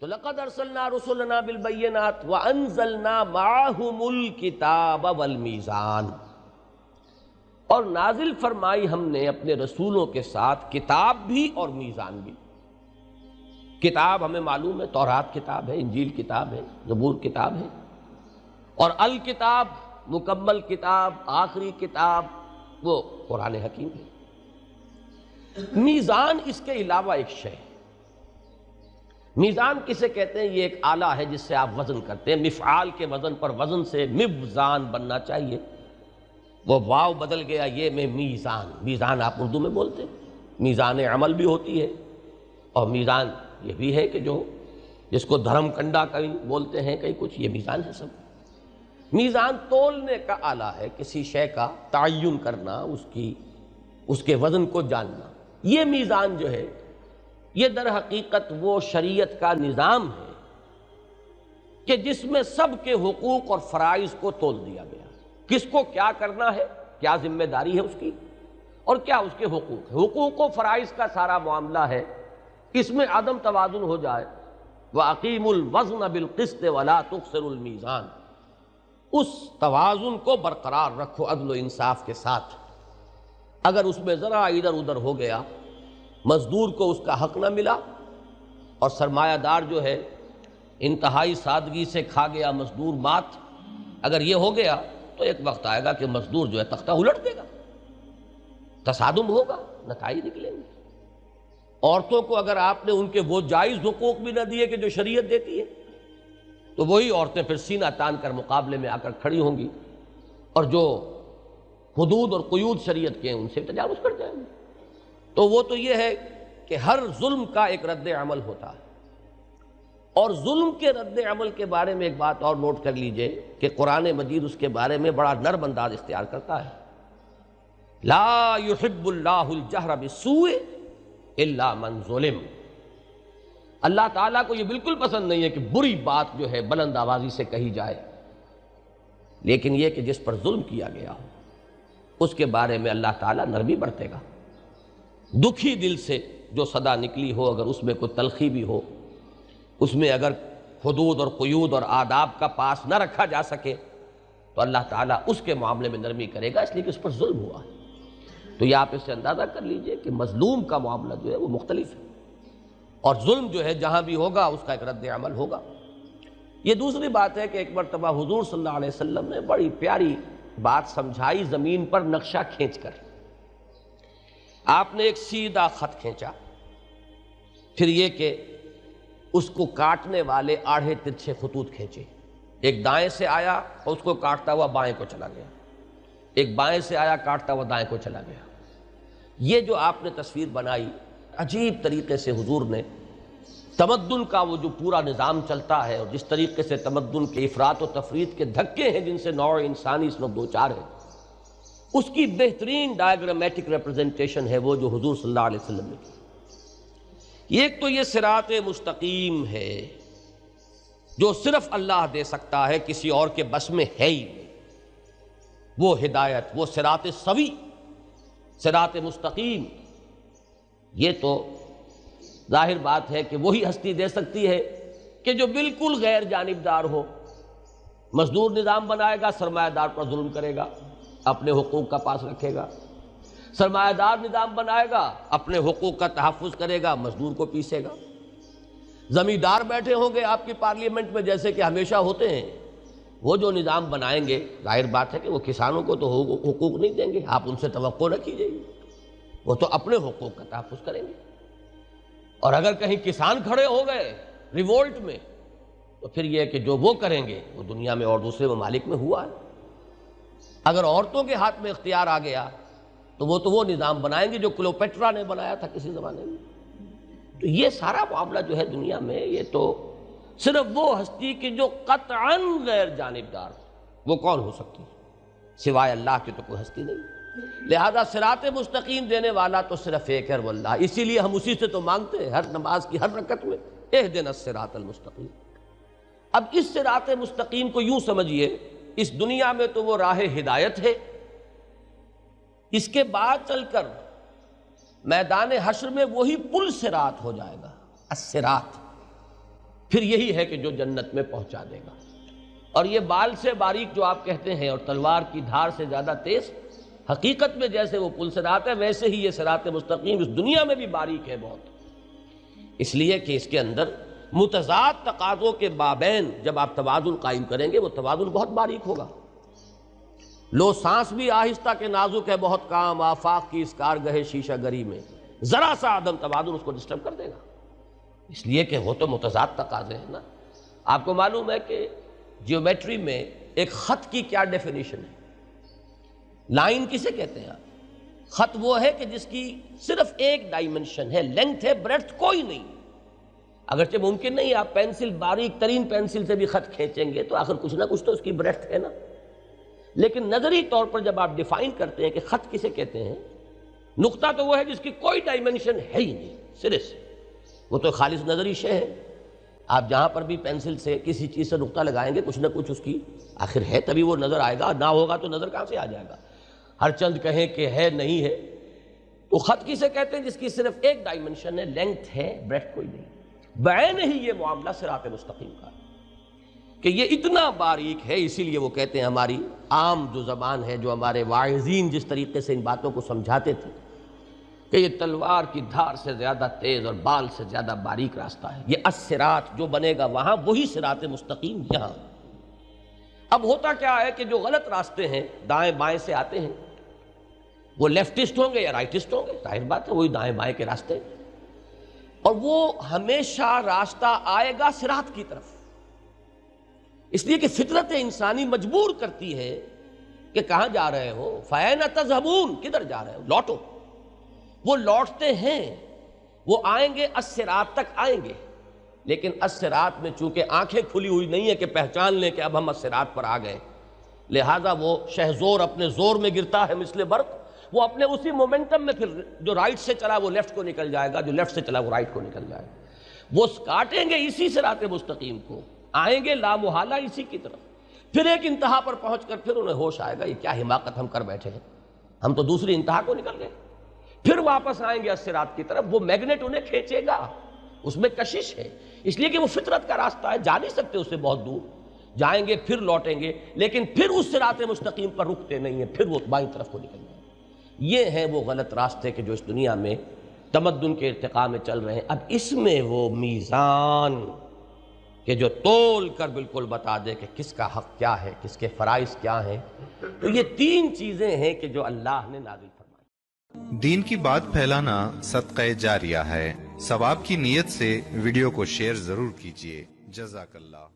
تو لقد ارسلنا رسلنا بالبینات وانزلنا معهم الکتاب والمیزان، اور نازل فرمائی ہم نے اپنے رسولوں کے ساتھ کتاب بھی اور میزان بھی۔ کتاب ہمیں معلوم ہے، تورات کتاب ہے، انجیل کتاب ہے، زبور کتاب ہے، اور الکتاب مکمل کتاب، آخری کتاب وہ قرآن حکیم ہے۔ میزان اس کے علاوہ ایک شے ہے۔ میزان کسے کہتے ہیں؟ یہ ایک آلہ ہے جس سے آپ وزن کرتے ہیں، مفعال کے وزن پر وزن سے مبزان بننا چاہیے، وہ واو بدل گیا یہ میں میزان۔ میزان آپ اردو میں بولتے ہیں، میزان عمل بھی ہوتی ہے، اور میزان یہ بھی ہے کہ جو جس کو دھرم کنڈا کہیں بولتے ہیں کہیں کچھ، یہ میزان ہے سب۔ میزان تولنے کا آلہ ہے، کسی شے کا تعین کرنا، اس کے وزن کو جاننا۔ یہ میزان جو ہے یہ در حقیقت وہ شریعت کا نظام ہے کہ جس میں سب کے حقوق اور فرائض کو تول دیا گیا، کس کو کیا کرنا ہے، کیا ذمہ داری ہے اس کی، اور کیا اس کے حقوق ہے۔ حقوق و فرائض کا سارا معاملہ ہے، اس میں عدم توازن ہو جائے وَأَقِيمُوا الْوَزْنَ بِالْقِسْطِ وَلَا تُخْسِرُوا الْمِيزَانَ، اس توازن کو برقرار رکھو عدل و انصاف کے ساتھ۔ اگر اس میں ذرا ادھر ادھر ہو گیا، مزدور کو اس کا حق نہ ملا، اور سرمایہ دار جو ہے انتہائی سادگی سے کھا گیا مزدور مات، اگر یہ ہو گیا تو ایک وقت آئے گا کہ مزدور جو ہے تختہ الٹ دے گا، تصادم ہوگا، نتائج نکلیں گے۔ عورتوں کو اگر آپ نے ان کے وہ جائز حقوق بھی نہ دیے کہ جو شریعت دیتی ہے، تو وہی عورتیں پھر سینہ تان کر مقابلے میں آ کر کھڑی ہوں گی، اور جو حدود اور قیود شریعت کے ہیں ان سے تجاوز کر جائیں گے۔ تو وہ تو یہ ہے کہ ہر ظلم کا ایک رد عمل ہوتا ہے، اور ظلم کے رد عمل کے بارے میں ایک بات اور نوٹ کر لیجئے کہ قرآن مجید اس کے بارے میں بڑا نرم انداز اختیار کرتا ہے۔ لا يحب اللہ الجہر بالسوء الا من ظلم، اللہ تعالیٰ کو یہ بالکل پسند نہیں ہے کہ بری بات جو ہے بلند آوازی سے کہی جائے، لیکن یہ کہ جس پر ظلم کیا گیا ہو اس کے بارے میں اللہ تعالیٰ نرمی برتے گا۔ دکھی دل سے جو صدا نکلی ہو، اگر اس میں کوئی تلخی بھی ہو، اس میں اگر حدود اور قیود اور آداب کا پاس نہ رکھا جا سکے، تو اللہ تعالیٰ اس کے معاملے میں نرمی کرے گا، اس لیے کہ اس پر ظلم ہوا ہے۔ تو یہ آپ اس سے اندازہ کر لیجئے کہ مظلوم کا معاملہ جو ہے وہ مختلف ہے، اور ظلم جو ہے جہاں بھی ہوگا اس کا ایک رد عمل ہوگا۔ یہ دوسری بات ہے کہ ایک مرتبہ حضور صلی اللہ علیہ وسلم نے بڑی پیاری بات سمجھائی زمین پر نقشہ کھینچ کر۔ آپ نے ایک سیدھا خط کھینچا، پھر یہ کہ اس کو کاٹنے والے آڑھے ترچھے خطوط کھینچے، ایک دائیں سے آیا اور اس کو کاٹتا ہوا بائیں کو چلا گیا، ایک بائیں سے آیا کاٹتا ہوا دائیں کو چلا گیا۔ یہ جو آپ نے تصویر بنائی، عجیب طریقے سے حضور نے تمدن کا وہ جو پورا نظام چلتا ہے، اور جس طریقے سے تمدن کے افراط و تفریط کے دھکے ہیں جن سے نوع انسانی اس وقت دوچار ہے، اس کی بہترین ڈائیگرامیٹک ریپرزنٹیشن ہے وہ جو حضور صلی اللہ علیہ وسلم نے کی۔ ایک تو یہ صراط مستقیم ہے جو صرف اللہ دے سکتا ہے، کسی اور کے بس میں ہے ہی نہیں، وہ ہدایت، وہ صراط سوی، صراط مستقیم، یہ تو ظاہر بات ہے کہ وہی ہستی دے سکتی ہے کہ جو بالکل غیر جانبدار ہو۔ مزدور نظام بنائے گا، سرمایہ دار پر ظلم کرے گا، اپنے حقوق کا پاس رکھے گا۔ سرمایہ دار نظام بنائے گا، اپنے حقوق کا تحفظ کرے گا، مزدور کو پیسے گا۔ زمیندار بیٹھے ہوں گے آپ کی پارلیمنٹ میں جیسے کہ ہمیشہ ہوتے ہیں، وہ جو نظام بنائیں گے ظاہر بات ہے کہ وہ کسانوں کو تو حقوق نہیں دیں گے، آپ ان سے توقع نہ کیجیے، وہ تو اپنے حقوق کا تحفظ کریں گے۔ اور اگر کہیں کسان کھڑے ہو گئے ریوولٹ میں، تو پھر یہ کہ جو وہ کریں گے وہ دنیا میں اور دوسرے ممالک میں ہوا ہے۔ اگر عورتوں کے ہاتھ میں اختیار آ گیا تو وہ نظام بنائیں گے جو کلوپیٹرا نے بنایا تھا کسی زمانے میں۔ تو یہ سارا معاملہ جو ہے دنیا میں، یہ تو صرف وہ ہستی کی جو قطعاً غیر جانبدار ہو، وہ کون ہو سکتی ہے؟ سوائے اللہ کے تو کوئی ہستی نہیں۔ لہذا صراط مستقیم دینے والا تو صرف ایک ہے، وہ اللہ۔ اسی لیے ہم اسی سے تو مانگتے ہیں ہر نماز کی ہر رکعت میں، اہدنا الصراط المستقیم۔ اب اس صراط مستقیم کو یوں سمجھیے، اس دنیا میں تو وہ راہ ہدایت ہے، اس کے بعد چل کر میدان حشر میں وہی پل صراط ہو جائے گا، الصراط۔ پھر یہی ہے کہ جو جنت میں پہنچا دے گا۔ اور یہ بال سے باریک جو آپ کہتے ہیں اور تلوار کی دھار سے زیادہ تیز، حقیقت میں جیسے وہ پل صراط ہے ویسے ہی یہ صراط مستقیم اس دنیا میں بھی باریک ہے بہت، اس لیے کہ اس کے اندر متضاد تقاضوں کے مابین جب آپ توازن قائم کریں گے وہ توازن بہت باریک ہوگا۔ لو سانس بھی آہستہ کے نازک ہے بہت کام، آفاق کی اس کارگہ شیشہ گری میں ذرا سا عدم توازن اس کو ڈسٹرب کر دے گا، اس لیے کہ وہ تو متضاد تقاضے ہیں نا۔ آپ کو معلوم ہے کہ جیومیٹری میں ایک خط کی کیا ڈیفینیشن ہے؟ لائن کسے کہتے ہیں آپ؟ خط وہ ہے کہ جس کی صرف ایک ڈائمنشن ہے، لینتھ ہے، بریڈتھ کوئی نہیں۔ اگرچہ ممکن نہیں آپ پینسل، باریک ترین پینسل سے بھی خط کھینچیں گے تو آخر کچھ نہ کچھ تو اس کی بریڈتھ ہے نا، لیکن نظری طور پر جب آپ ڈیفائن کرتے ہیں کہ خط کسے کہتے ہیں، نقطہ تو وہ ہے جس کی کوئی ڈائمنشن ہے ہی نہیں سرے سے، وہ تو خالص نظری شے ہے۔ آپ جہاں پر بھی پینسل سے کسی چیز سے نقطہ لگائیں گے کچھ نہ کچھ اس کی آخر ہے، تبھی وہ نظر آئے گا، نہ ہوگا تو نظر کہاں سے آ جائے گا؟ ہر چند کہیں کہ ہے نہیں ہے، تو خط کسے کہتے ہیں؟ جس کی صرف ایک ڈائمنشن ہے، لینتھ ہے، بریڈتھ کوئی نہیں۔ بعین ہی یہ معاملہ صراط مستقیم کا کہ یہ اتنا باریک ہے، اسی لیے وہ کہتے ہیں ہماری عام جو زبان ہے، جو ہمارے واعظین جس طریقے سے ان باتوں کو سمجھاتے تھے کہ یہ تلوار کی دھار سے زیادہ تیز اور بال سے زیادہ باریک راستہ ہے، یہ الصراط جو بنے گا وہاں وہی صراط مستقیم یہاں۔ اب ہوتا کیا ہے کہ جو غلط راستے ہیں دائیں بائیں سے آتے ہیں وہ لیفٹسٹ ہوں گے یا رائٹسٹ ہوں گے، ظاہر بات ہے وہی دائیں بائیں کے راستے، اور وہ ہمیشہ راستہ آئے گا صراط کی طرف، اس لیے کہ فطرت انسانی مجبور کرتی ہے کہ کہاں جا رہے ہو، فَأَيْنَ تَذْهَبُونَ، کدھر جا رہے ہو، لوٹو۔ وہ لوٹتے ہیں، وہ آئیں گے الصراط تک آئیں گے، لیکن الصراط میں چونکہ آنکھیں کھلی ہوئی نہیں ہے کہ پہچان لیں کہ اب ہم الصراط پر آ گئے، لہٰذا وہ شہزور اپنے زور میں گرتا ہے مثل برق، وہ اپنے اسی مومنٹم میں پھر جو رائٹ سے چلا وہ لیفٹ کو نکل جائے گا، جو لیفٹ سے چلا وہ رائٹ کو نکل جائے گا۔ وہ کاٹیں گے اسی صراط مستقیم کو، آئیں گے لامحالہ اسی کی طرف، پھر ایک انتہا پر پہنچ کر پھر انہیں ہوش آئے گا یہ کیا حماقت ہم کر بیٹھے ہیں، ہم تو دوسری انتہا کو نکل گئے، پھر واپس آئیں گے الصراط کی طرف، وہ میگنیٹ انہیں کھینچے گا، اس میں کشش ہے، اس لیے کہ وہ فطرت کا راستہ ہے، جا نہیں سکتے اس سے بہت دور، جائیں گے پھر لوٹیں گے، لیکن پھر اس صراط مستقیم پر رکتے نہیں ہیں، پھر وہ بائیں طرف کو نکل جائیں۔ یہ ہیں وہ غلط راستے کہ جو اس دنیا میں تمدن کے ارتقاء میں چل رہے ہیں۔ اب اس میں وہ میزان کہ جو تول کر بالکل بتا دے کہ کس کا حق کیا ہے، کس کے فرائض کیا ہیں، تو یہ تین چیزیں ہیں کہ جو اللہ نے نازل فرمائی۔ دین کی بات پھیلانا صدقہ جاریہ ہے، ثواب کی نیت سے ویڈیو کو شیئر ضرور کیجیے۔ جزاک اللہ۔